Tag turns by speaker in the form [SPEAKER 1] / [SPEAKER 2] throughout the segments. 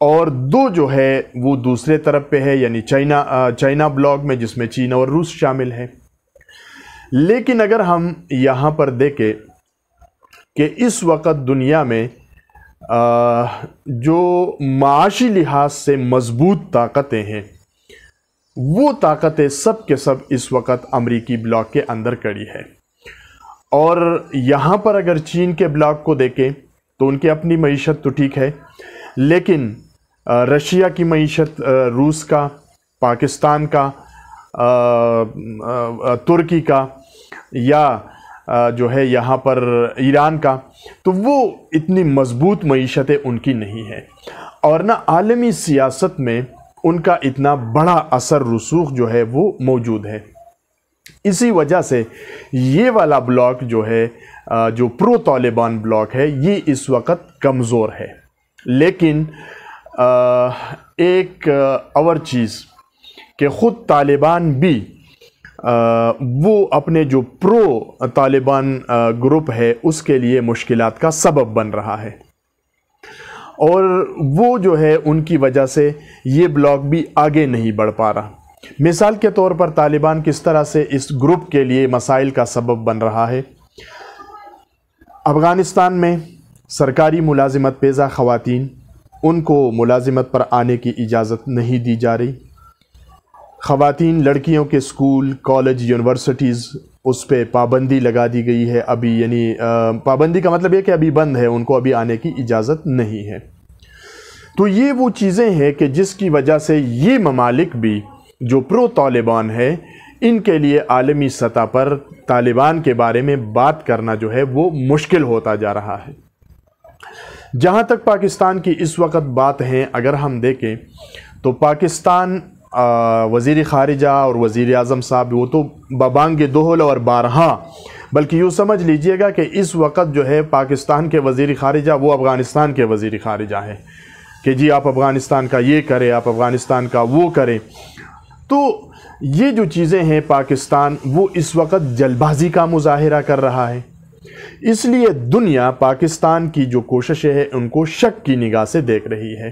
[SPEAKER 1] اور 2 جو ہے وہ دوسرے طرف پہ ہے، یعنی چائنا بلاک میں، جس میں چین اور روس شامل ہے۔ لیکن اگر ہم یہاں پر دیکھیں کہ اس وقت دنیا میں جو معاشی لحاظ سے مضبوط طاقتیں ہیں، وہ طاقتیں سب کے سب اس وقت امریکی بلاک کے اندر کڑی ہے۔ اور یہاں پر اگر چین کے بلاک کو دیکھیں تو ان کی اپنی معیشت تو ٹھیک ہے، لیکن رشیا کی معیشت، روس کا، پاکستان کا، ترکی کا، یا جو ہے یہاں پر ایران کا، تو وہ اتنی مضبوط معیشتیں ان کی نہیں ہے، اور نہ عالمی سیاست میں ان کا اتنا بڑا اثر رسوخ جو ہے وہ موجود ہے۔ اسی وجہ سے یہ والا بلاک جو ہے، جو پرو طالبان بلاک ہے، یہ اس وقت کمزور ہے۔ لیکن ایک اور چیز کہ خود طالبان بھی وہ اپنے جو پرو طالبان گروپ ہے اس کے لیے مشکلات کا سبب بن رہا ہے، اور وہ جو ہے ان کی وجہ سے یہ بلاک بھی آگے نہیں بڑھ پا رہا۔ مثال کے طور پر طالبان کس طرح سے اس گروپ کے لیے مسائل کا سبب بن رہا ہے۔ افغانستان میں سرکاری ملازمت پیشہ خواتین، ان کو ملازمت پر آنے کی اجازت نہیں دی جا رہی۔ خواتین لڑکیوں کے اسکول، کالج، یونیورسٹیز، اس پہ پابندی لگا دی گئی ہے ابھی، یعنی پابندی کا مطلب یہ کہ ابھی بند ہے، ان کو ابھی آنے کی اجازت نہیں ہے۔ تو یہ وہ چیزیں ہیں کہ جس کی وجہ سے یہ ممالک بھی جو پرو طالبان ہے، ان کے لیے عالمی سطح پر طالبان کے بارے میں بات کرنا جو ہے وہ مشکل ہوتا جا رہا ہے۔ جہاں تک پاکستان کی اس وقت بات ہے، اگر ہم دیکھیں تو پاکستان وزیر خارجہ اور وزیر اعظم صاحب وہ تو ببانگ دہل اور بارہا، بلکہ یوں سمجھ لیجئے گا کہ اس وقت جو ہے پاکستان کے وزیر خارجہ وہ افغانستان کے وزیر خارجہ ہے کہ جی آپ افغانستان کا یہ کریں، آپ افغانستان کا وہ کریں۔ تو یہ جو چیزیں ہیں، پاکستان وہ اس وقت جلد بازی کا مظاہرہ کر رہا ہے، اس لیے دنیا پاکستان کی جو کوششیں ہیں ان کو شک کی نگاہ سے دیکھ رہی ہے۔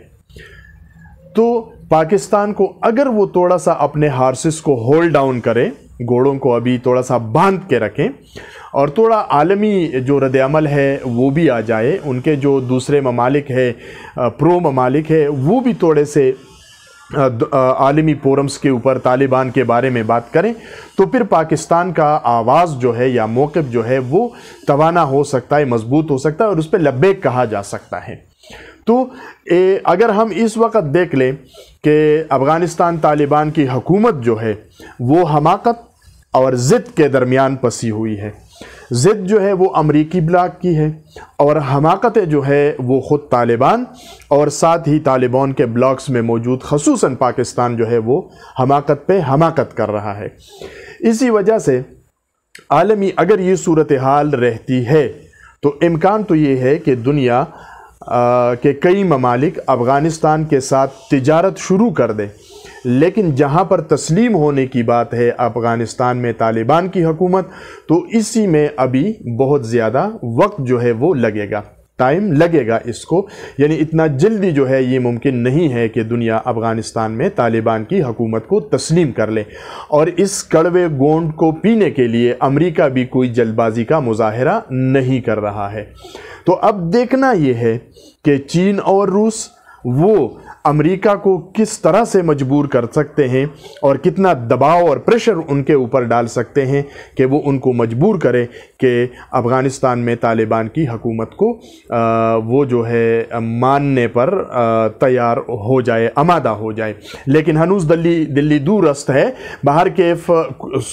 [SPEAKER 1] تو پاکستان کو اگر وہ تھوڑا سا اپنے ہارسز کو ہولڈ ڈاؤن کرے، گھوڑوں کو ابھی تھوڑا سا باندھ کے رکھیں، اور تھوڑا عالمی جو رد عمل ہے وہ بھی آ جائے، ان کے جو دوسرے ممالک ہے، پرو ممالک ہے، وہ بھی تھوڑے سے عالمی فورمز کے اوپر طالبان کے بارے میں بات کریں، تو پھر پاکستان کا آواز جو ہے یا موقف جو ہے وہ توانا ہو سکتا ہے، مضبوط ہو سکتا ہے، اور اس پہ لبیک کہا جا سکتا ہے۔ تو اگر ہم اس وقت دیکھ لیں کہ افغانستان طالبان کی حکومت جو ہے وہ حماقت اور ضد کے درمیان پسی ہوئی ہے۔ ضد جو ہے وہ امریکی بلاک کی ہے، اور حماقت جو ہے وہ خود طالبان اور ساتھ ہی طالبان کے بلاکس میں موجود خصوصاً پاکستان جو ہے وہ حماقت پہ حماقت کر رہا ہے۔ اسی وجہ سے عالمی اگر یہ صورتحال رہتی ہے تو امکان تو یہ ہے کہ دنیا کے کئی ممالک افغانستان کے ساتھ تجارت شروع کر دیں، لیکن جہاں پر تسلیم ہونے کی بات ہے افغانستان میں طالبان کی حکومت، تو اسی میں ابھی بہت زیادہ وقت جو ہے وہ لگے گا، ٹائم لگے گا اس کو، یعنی اتنا جلدی جو ہے یہ ممکن نہیں ہے کہ دنیا افغانستان میں طالبان کی حکومت کو تسلیم کر لے۔ اور اس کڑوے گونڈ کو پینے کے لیے امریکہ بھی کوئی جلد بازی کا مظاہرہ نہیں کر رہا ہے۔ تو اب دیکھنا یہ ہے کہ چین اور روس وہ امریکہ کو کس طرح سے مجبور کر سکتے ہیں اور کتنا دباؤ اور پریشر ان کے اوپر ڈال سکتے ہیں کہ وہ ان کو مجبور کرے کہ افغانستان میں طالبان کی حکومت کو وہ جو ہے ماننے پر تیار ہو جائے، آمادہ ہو جائے۔ لیکن ہنوز دلی دور رست ہے، باہر کیف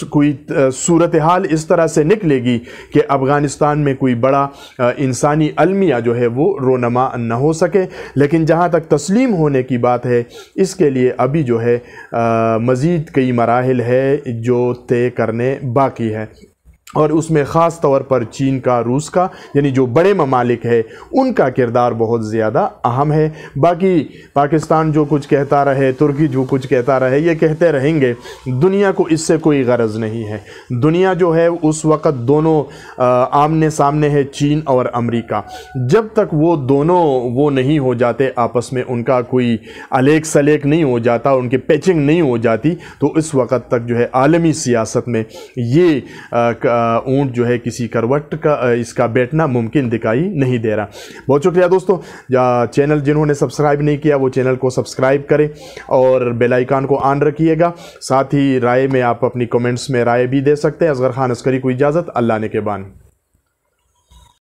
[SPEAKER 1] کوئی صورتحال اس طرح سے نکلے گی کہ افغانستان میں کوئی بڑا انسانی المیہ جو ہے وہ رونما نہ ہو سکے، لیکن جہاں تک تسلیم ہونے کی بات ہے اس کے لیے ابھی جو ہے مزید کئی مراحل ہے جو طے کرنے باقی ہے۔ اور اس میں خاص طور پر چین کا، روس کا، یعنی جو بڑے ممالک ہے ان کا کردار بہت زیادہ اہم ہے۔ باقی پاکستان جو کچھ کہتا رہے، ترکی جو کچھ کہتا رہے، یہ کہتے رہیں گے، دنیا کو اس سے کوئی غرض نہیں ہے۔ دنیا جو ہے اس وقت دونوں آمنے سامنے ہے، چین اور امریکہ۔ جب تک وہ دونوں وہ نہیں ہو جاتے آپس میں، ان کا کوئی الیک سلیک نہیں ہو جاتا، ان کی پیچنگ نہیں ہو جاتی، تو اس وقت تک جو ہے عالمی سیاست میں یہ اونٹ جو ہے کسی کروٹ کا اس کا بیٹھنا ممکن دکھائی نہیں دے رہا۔ بہت شکریہ دوستو، چینل جنہوں نے سبسکرائب نہیں کیا وہ چینل کو سبسکرائب کریں اور بیل آئیکن کو آن رکھیے گا۔ ساتھ ہی رائے میں آپ اپنی کمنٹس میں رائے بھی دے سکتے ہیں۔ اصغر خان عسکری کو اجازت، اللہ نے کے بان۔